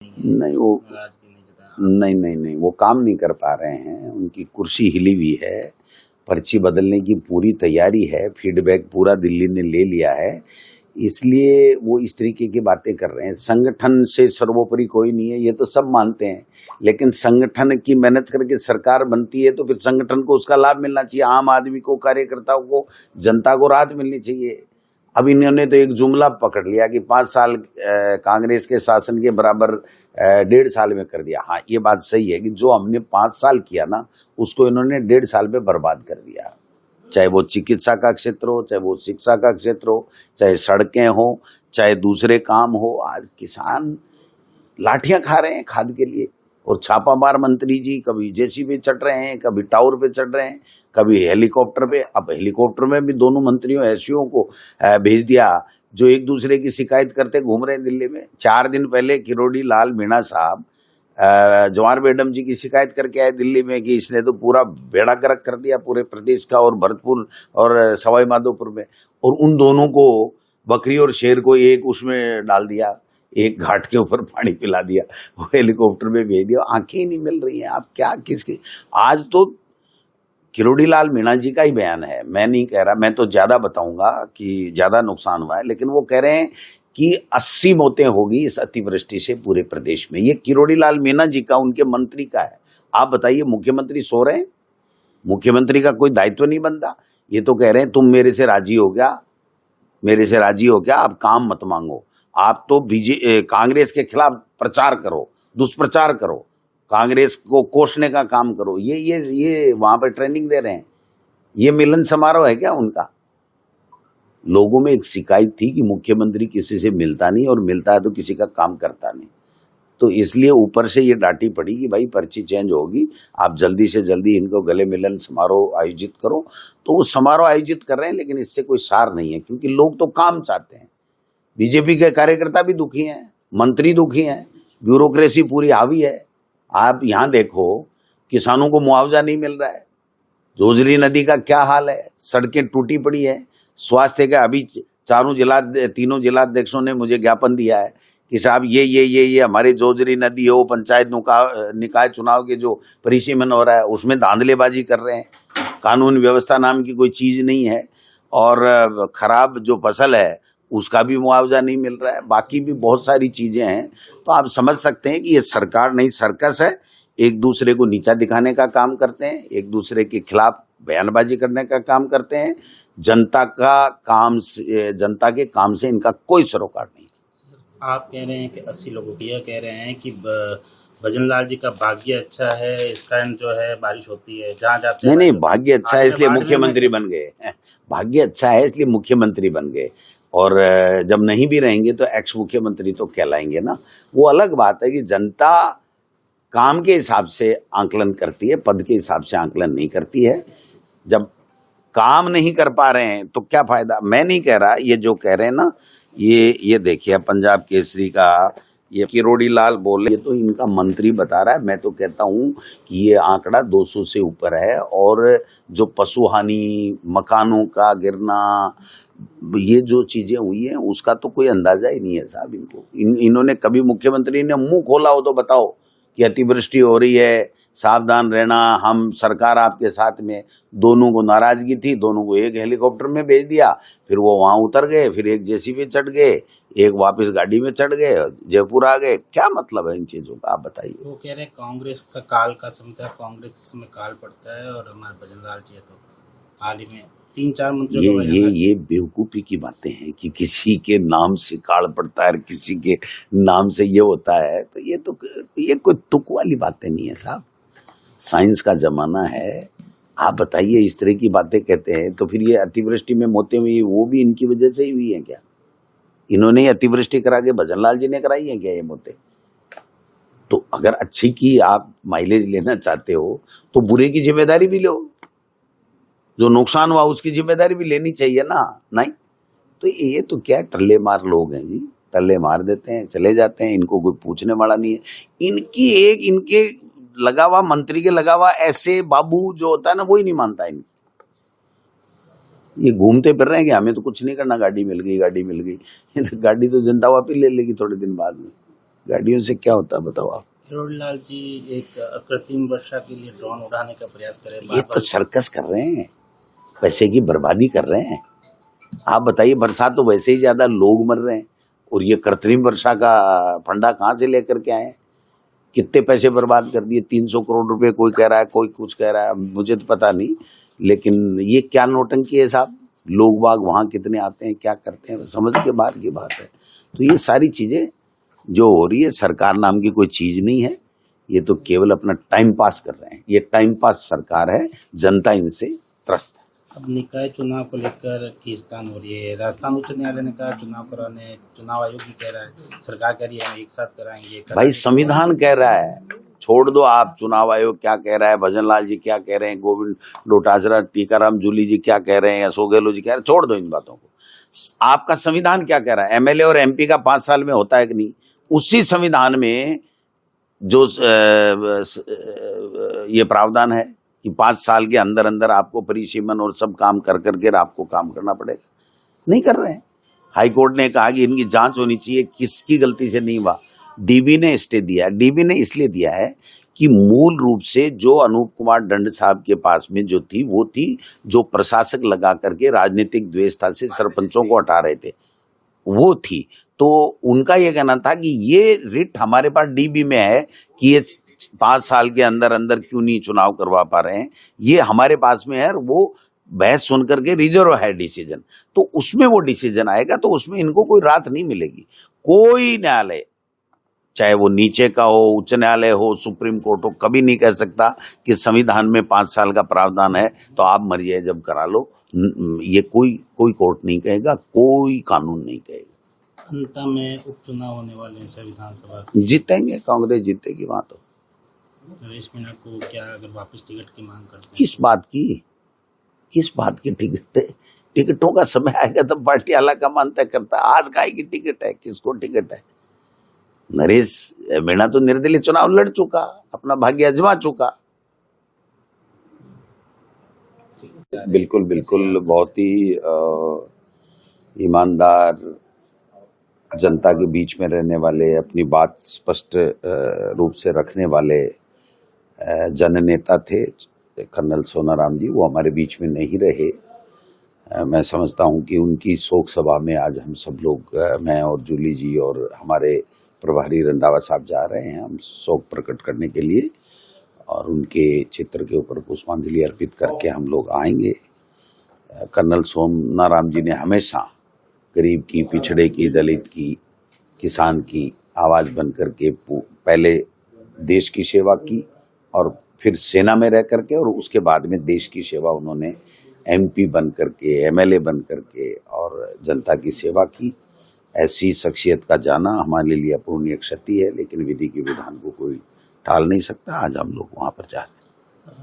नहीं वो नहीं नहीं नहीं वो काम नहीं कर पा रहे हैं। उनकी कुर्सी हिली हुई है, पर्ची बदलने की पूरी तैयारी है, फीडबैक पूरा दिल्ली ने ले लिया है, इसलिए वो इस तरीके की बातें कर रहे हैं। संगठन से सर्वोपरि कोई नहीं है, ये तो सब मानते हैं, लेकिन संगठन की मेहनत करके सरकार बनती है तो फिर संगठन को उसका लाभ मिलना चाहिए, आम आदमी को, कार्यकर्ताओं को, जनता को राहत मिलनी चाहिए। अब इन्होंने तो एक जुमला पकड़ लिया कि 5 साल कांग्रेस के शासन के बराबर 1.5 साल में कर दिया। हाँ, ये बात सही है कि जो हमने 5 साल किया ना, उसको इन्होंने 1.5 साल में बर्बाद कर दिया। चाहे वो चिकित्सा का क्षेत्र हो, चाहे वो शिक्षा का क्षेत्र हो, चाहे सड़कें हो, चाहे दूसरे काम हो। आज किसान लाठियां खा रहे हैं खाद के लिए, और छापामार मंत्री जी कभी जेसीबी चढ़ रहे हैं, कभी टावर पे चढ़ रहे हैं, कभी हेलीकॉप्टर पे। अब हेलीकॉप्टर में भी दोनों मंत्रियों एसईओ को भेज दिया जो एक दूसरे की शिकायत करते घूम रहे हैं दिल्ली में। 4 दिन पहले किरोड़ी लाल मीणा साहब जवाहर मैडम जी की शिकायत करके आए दिल्ली में कि इसने तो पूरा बेड़ा गर्क कर दिया पूरे प्रदेश का, और भरतपुर और सवाई माधोपुर में। और उन दोनों को, बकरी और शेर को, एक उसमें डाल दिया, एक घाट के ऊपर पानी पिला दिया, वो हेलीकॉप्टर में भेज दिया। आंखें ही नहीं मिल रही हैं। आप क्या किसके, आज तो किरोड़ी लाल मीणा जी का ही बयान है, मैं नहीं कह रहा, मैं तो ज्यादा बताऊंगा कि ज्यादा नुकसान हुआ है, लेकिन वो कह रहे हैं कि 80 मौतें होगी इस अतिवृष्टि से पूरे प्रदेश में। ये किरोड़ी लाल मीणा जी का, उनके मंत्री का है। आप बताइए, मुख्यमंत्री सो रहे हैं? मुख्यमंत्री का कोई दायित्व नहीं बनता? ये तो कह रहे हैं तुम मेरे से राजी हो गया, मेरे से राजी हो गया, अब काम मत मांगो। आप तो कांग्रेस के खिलाफ प्रचार करो, दुष्प्रचार करो, कांग्रेस को कोसने का काम करो। ये वहां पर ट्रेनिंग दे रहे हैं। ये मिलन समारोह है क्या उनका? लोगों में एक शिकायत थी कि मुख्यमंत्री किसी से मिलता नहीं, और मिलता है तो किसी का काम करता नहीं, तो इसलिए ऊपर से ये डांटी पड़ी कि भाई पर्ची चेंज होगी, आप जल्दी से जल्दी इनको गले मिलन समारोह आयोजित करो। तो वो समारोह आयोजित कर रहे हैं, लेकिन इससे कोई सार नहीं है, क्योंकि लोग तो काम चाहते हैं। बीजेपी के कार्यकर्ता भी दुखी हैं, मंत्री दुखी हैं, ब्यूरोक्रेसी पूरी हावी है। आप यहाँ देखो, किसानों को मुआवजा नहीं मिल रहा है, जोजरी नदी का क्या हाल है, सड़कें टूटी पड़ी है। स्वास्थ्य का अभी तीनों जिलाध्यक्षों ने मुझे ज्ञापन दिया है कि साहब ये हमारे जोजरी नदी हो, पंचायत निकाय चुनाव के जो परिसीमन हो रहा है उसमें धांधलेबाजी कर रहे हैं, कानून व्यवस्था नाम की कोई चीज नहीं है, और खराब जो फसल है उसका भी मुआवजा नहीं मिल रहा है। बाकी भी बहुत सारी चीजें हैं। तो आप समझ सकते हैं कि ये सरकार नहीं, सर्कस है। एक दूसरे को नीचा दिखाने का काम करते हैं, एक दूसरे के खिलाफ बयानबाजी करने का काम करते हैं। जनता के काम से इनका कोई सरोकार नहीं। आप कह रहे हैं कि 80 लोगों की, यह कह रहे हैं कि भजन लाल जी का भाग्य अच्छा है, इस टाइम जो है बारिश होती है जहाँ जाते हैं। नहीं, भाग्य अच्छा है इसलिए मुख्यमंत्री बन गए। भाग्य अच्छा है इसलिए मुख्यमंत्री बन गए, और जब नहीं भी रहेंगे तो एक्स मुख्यमंत्री तो कहलाएंगे ना। वो अलग बात है कि जनता काम के हिसाब से आंकलन करती है, पद के हिसाब से आंकलन नहीं करती है। जब काम नहीं कर पा रहे हैं तो क्या फायदा? मैं नहीं कह रहा, ये जो कह रहे हैं ना, ये देखिए पंजाब केसरी का ये किरोड़ी लाल बोले, ये तो इनका मंत्री बता रहा है। मैं तो कहता हूं कि ये आंकड़ा 200 से ऊपर है, और जो पशु हानि, मकानों का गिरना, ये जो चीजें हुई हैं उसका तो कोई अंदाजा ही नहीं है साहब इनको। इन्होंने कभी मुख्यमंत्री ने मुंह खोला हो तो बताओ कि अतिवृष्टि हो रही है, सावधान रहना, हम सरकार आपके साथ में। दोनों को नाराजगी थी, दोनों को एक हेलीकॉप्टर में भेज दिया, फिर वो वहां उतर गए, फिर एक जेसीबी चढ़ गए, एक वापस गाड़ी में चढ़ गए, जयपुर आ गए। क्या मतलब है इन चीजों का, आप बताइए। वो कह रहे हैं कांग्रेस का काल का समय था, कांग्रेस में काल पड़ता है, और हमारे भजन लाल जी तो हाल ही में 3-4 मंत्रियों ये बेवकूफी की बातें हैं कि किसी के नाम से काल पड़ता है, किसी के नाम से ये होता है। तो ये कोई तुक वाली बातें नहीं है साहब, साइंस का जमाना है। आप बताइए, इस तरह की बातें कहते हैं तो फिर ये अतिवृष्टि में मौतें हुई, वो भी इनकी वजह से ही हुई है क्या? इन्होंने अतिवृष्टि करा के भजन लाल जी ने कराई है क्या ये मौतें? तो अगर अच्छी की आप माइलेज लेना चाहते हो तो बुरे की जिम्मेदारी भी लो, जो नुकसान हुआ उसकी जिम्मेदारी भी लेनी चाहिए ना। नहीं तो ये तो क्या टल्ले मार लोग हैं जी, टल्ले मार देते हैं, चले जाते हैं, इनको कोई पूछने वाला नहीं है। इनके लगा हुआ, मंत्री के लगा हुआ ऐसे बाबू जो होता है ना, वो ही नहीं मानता इनको। ये घूमते फिर रहे हैं कि हमें तो कुछ नहीं करना, गाड़ी मिल गई। ये तो गाड़ी तो जनता वापिस ले लेगी थोड़े दिन बाद में। गाड़ियों से क्या होता है बताओ आप? किरोड़ीलाल जी एक कृत्रिम वर्षा के लिए ड्रोन उड़ाने का प्रयास करें, ये तो सर्कस कर रहे हैं, पैसे की बर्बादी कर रहे हैं। आप बताइए, बरसात तो वैसे ही ज्यादा लोग मर रहे हैं और ये कृत्रिम वर्षा का फंडा कहाँ से लेकर के आए? कितने पैसे बर्बाद कर दिए, 300 करोड़ रुपए कोई कह रहा है, कोई कुछ कह रहा है, मुझे तो पता नहीं, लेकिन ये क्या नौटंकी है साहब। लोग बाग वहां कितने आते हैं, क्या करते हैं, समझ के बाहर की बात है। तो ये सारी चीजें जो हो रही है, सरकार नाम की कोई चीज नहीं है, ये तो केवल अपना टाइम पास कर रहे हैं। ये टाइम पास सरकार है, जनता इनसे त्रस्त है। अब निकाय चुनाव को लेकर खींचतान हो रही है। राजस्थान उच्च न्यायालय ने कहा चुनाव कराने, चुनाव आयोग भी कह रहा है, सरकार कह रही है हम एक साथ कराएंगे। भाई संविधान कह रहा है, छोड़ दो आप चुनाव आयोग क्या कह रहा है, भजनलाल जी क्या कह रहे हैं, गोविंद डोटासरा, टीकाराम जूली जी क्या कह रहे हैं, अशोक गहलोत जी कह रहे हैं, छोड़ दो इन बातों को। आपका संविधान क्या कह रहा है? एमएलए और एमपी का 5 साल में होता है कि नहीं? उसी संविधान में जो ये प्रावधान है कि 5 साल के अंदर अंदर आपको परिसीमन और सब काम कर करके आपको काम करना पड़ेगा, नहीं कर रहे हैं। हाई कोर्ट ने कहा कि इनकी जांच होनी चाहिए, किसकी गलती से नहीं हुआ। डीबी ने स्टे दिया, डीबी ने इसलिए दिया है कि मूल रूप से जो अनूप कुमार दंड साहब के पास में जो थी, वो थी जो प्रशासक लगा करके राजनीतिक द्वेषता से सरपंचों को हटा रहे थे, वो थी। तो उनका ये कहना था कि ये रिट हमारे पास डीबी में है कि ये 5 साल के अंदर अंदर क्यों नहीं चुनाव करवा पा रहे हैं, ये हमारे पास में है। और वो बहस सुन करके रिजर्व है डिसीजन, तो उसमें वो डिसीजन आएगा, तो उसमें इनको कोई राहत नहीं मिलेगी। कोई न्यायालय, चाहे वो नीचे का हो, उच्च न्यायालय हो, सुप्रीम कोर्ट हो, कभी नहीं कह सकता कि संविधान में 5 साल का प्रावधान है तो आप मर्जी जब करा लो। ये कोई कोर्ट नहीं कहेगा, कोई कानून नहीं कहेगा। अंत में उपचुनाव होने वाले हैं विधानसभा, जीतेंगे, कांग्रेस जीतेगी वहां। तो नरेश मीणा को क्या अगर वापस टिकट की मांग करते हैं? किस बात की टिकट है? टिकटों का समय आएगा तब पार्टी आलाकमान तय करता है। आज काहे की टिकट है, किसको टिकट है? नरेश मीणा तो निर्दलीय चुनाव लड़ चुका, अपना भाग्य आजमा चुका। बिल्कुल बिल्कुल, बहुत ही ईमानदार, जनता के बीच में रहने वाले, अपनी बात स्पष्ट रूप से रखने वाले जननेता थे कर्नल सोनाराम जी। वो हमारे बीच में नहीं रहे। मैं समझता हूं कि उनकी शोक सभा में आज हम सब लोग, मैं और जूली जी और हमारे प्रभारी रंधावा साहब जा रहे हैं, हम शोक प्रकट करने के लिए, और उनके चित्र के ऊपर पुष्पांजलि अर्पित करके हम लोग आएंगे। कर्नल सोनाराम जी ने हमेशा गरीब की, पिछड़े की, दलित की, किसान की आवाज़ बन करके पहले देश की सेवा की और फिर सेना में रह करके, और उसके बाद में देश की सेवा उन्होंने एमपी बन करके, एमएलए बन करके और जनता की सेवा की। ऐसी शख्सियत का जाना हमारे लिए अपूर्णीय क्षति है, लेकिन विधि के विधान को कोई टाल नहीं सकता। आज हम लोग वहाँ पर जा रहे हैं।